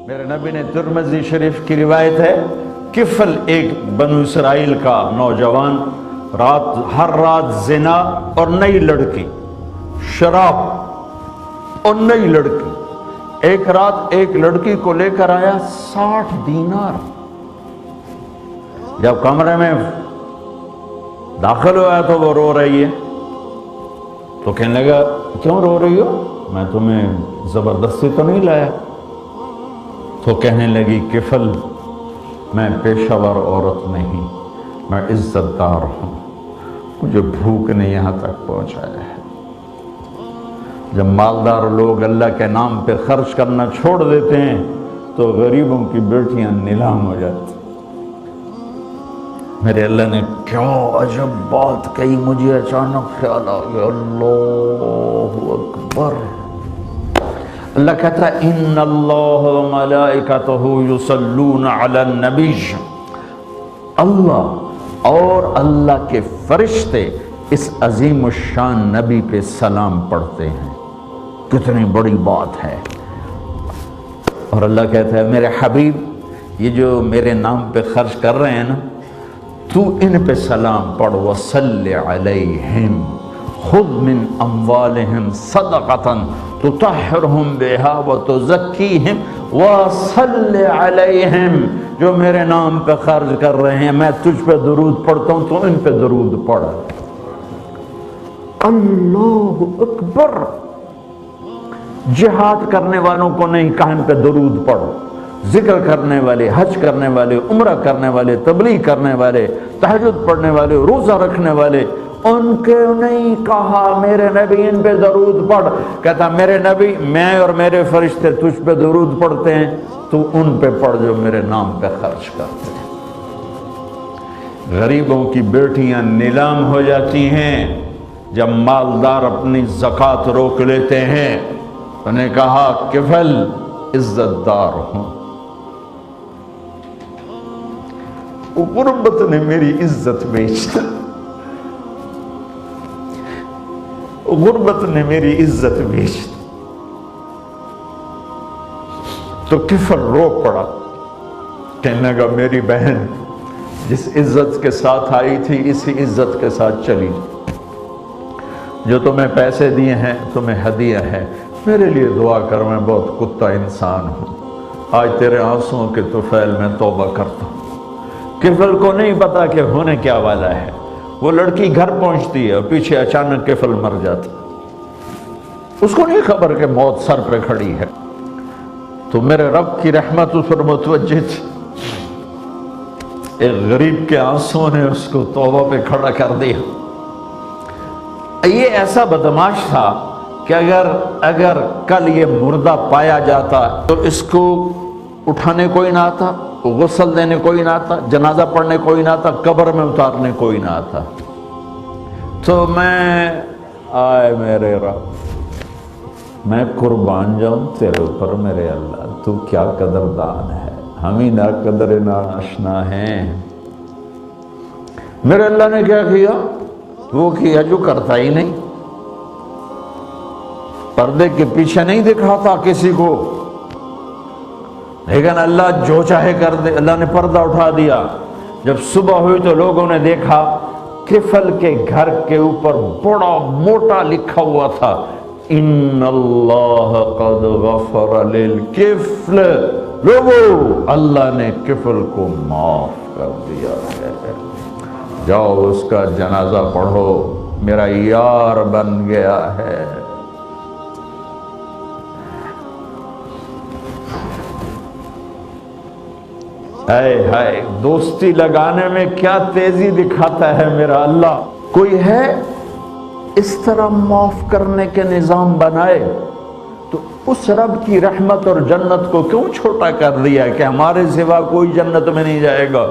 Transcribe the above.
میرے نبی نے ترمذی شریف کی روایت ہے، کفل ایک بنو اسرائیل کا نوجوان ہر رات زنا اور نئی لڑکی، شراب اور نئی لڑکی، ایک رات ایک لڑکی کو لے کر آیا 60 دینار۔ جب کمرے میں داخل ہوا تو وہ رو رہی ہے، تو کہنے لگا کیوں رو رہی ہو؟ میں تمہیں زبردستی تو نہیں لایا۔ تو کہنے لگی کفل میں پیشہ ور عورت نہیں، میں عزت دار ہوں، مجھے بھوک نے یہاں تک پہنچایا ہے۔ جب مالدار لوگ اللہ کے نام پہ خرچ کرنا چھوڑ دیتے ہیں تو غریبوں کی بیٹیاں نیلام ہو جاتی۔ میرے اللہ نے کیا عجب بات کہی، مجھے اچانک خیال آ گیا، اللہ اکبر۔ اللہ کہتا ہے ان اللہ وملائکتہ یصلون علی النبی، اللہ اور اللہ کے فرشتے اس عظیم الشان نبی پہ سلام پڑھتے ہیں۔ کتنی بڑی بات ہے۔ اور اللہ کہتا ہے میرے حبیب یہ جو میرے نام پہ خرچ کر رہے ہیں نا، تو ان پہ سلام پڑھ، وصلی علیہم خذ من اموالہم صدقۃ تطہرہم بہا وتزکیہم وصلی علیہم، جو میرے نام پہ خرچ کر رہے ہیں میں تجھ پہ درود پڑھتا ہوں تو ان پہ درود پڑھ۔ اللہ اکبر۔ جہاد کرنے والوں کو نہیں کہا ان پہ درود پڑھو، ذکر کرنے والے، حج کرنے والے، عمرہ کرنے والے، تبلیغ کرنے والے، تہجد پڑھنے والے، روزہ رکھنے والے، ان کے نہیں کہا میرے نبی ان پہ درود پڑھ۔ کہتا میرے نبی میں اور میرے فرشتے تجھ پہ درود پڑھتے ہیں، تو ان پہ پڑھ جو میرے نام پہ خرچ کرتے ہیں۔ غریبوں کی بیٹیاں نیلام ہو جاتی ہیں جب مالدار اپنی زکوٰۃ روک لیتے ہیں۔ انہوں نے کہا کفل عزت دار ہوں، غربت نے میری عزت بیچ دی، غربت نے میری عزت بیچ دی۔ تو کفل رو پڑا، کہنے لگا میری بہن جس عزت کے ساتھ آئی تھی اسی عزت کے ساتھ چلی، جو تمہیں پیسے دیے ہیں تمہیں ہدیہ ہے، میرے لیے دعا کر، میں بہت کتا انسان ہوں، آج تیرے آنسوؤں کے طفیل میں توبہ کرتا ہوں۔ کفل کو نہیں پتا کہ ہونے کیا والا ہے۔ وہ لڑکی گھر پہنچتی ہے اور پیچھے اچانک کفل مر جاتا، اس کو نہیں خبر کہ موت سر پہ کھڑی ہے۔ تو میرے رب کی رحمت اس پر متوجہ تھی، ایک غریب کے آنسوؤں نے اس کو توبہ پہ کھڑا کر دیا۔ یہ ایسا بدماش تھا کہ اگر کل یہ مردہ پایا جاتا تو اس کو اٹھانے کوئی نہ آتا، غسل دینے کوئی نہ آتا، جنازہ پڑھنے کوئی نہ آتا، قبر میں اتارنے کوئی نہ آتا۔ تو آئے میرے رب، میں قربان جاؤں تیرے اوپر میرے اللہ، تو کیا قدردان ہے، ہم ہی نا قدر نا آشنا ہیں۔ میرے اللہ نے کیا کیا؟ وہ کیا جو کرتا ہی نہیں، پردے کے پیچھے نہیں دکھاتا کسی کو، لیکن اللہ جو چاہے کر دے۔ اللہ نے پردہ اٹھا دیا۔ جب صبح ہوئی تو لوگوں نے دیکھا کفل کے گھر کے اوپر بڑا موٹا لکھا ہوا تھا ان اللہ قد غفر للکفل، لوگو اللہ نے کفل کو معاف کر دیا ہے، جاؤ اس کا جنازہ پڑھو، میرا یار بن گیا ہے۔ ہائے ہائے، دوستی لگانے میں کیا تیزی دکھاتا ہے میرا اللہ۔ کوئی ہے اس طرح معاف کرنے کے نظام بنائے تو اس رب کی رحمت اور جنت کو کیوں چھوٹا کر دیا کہ ہمارے سوا کوئی جنت میں نہیں جائے گا۔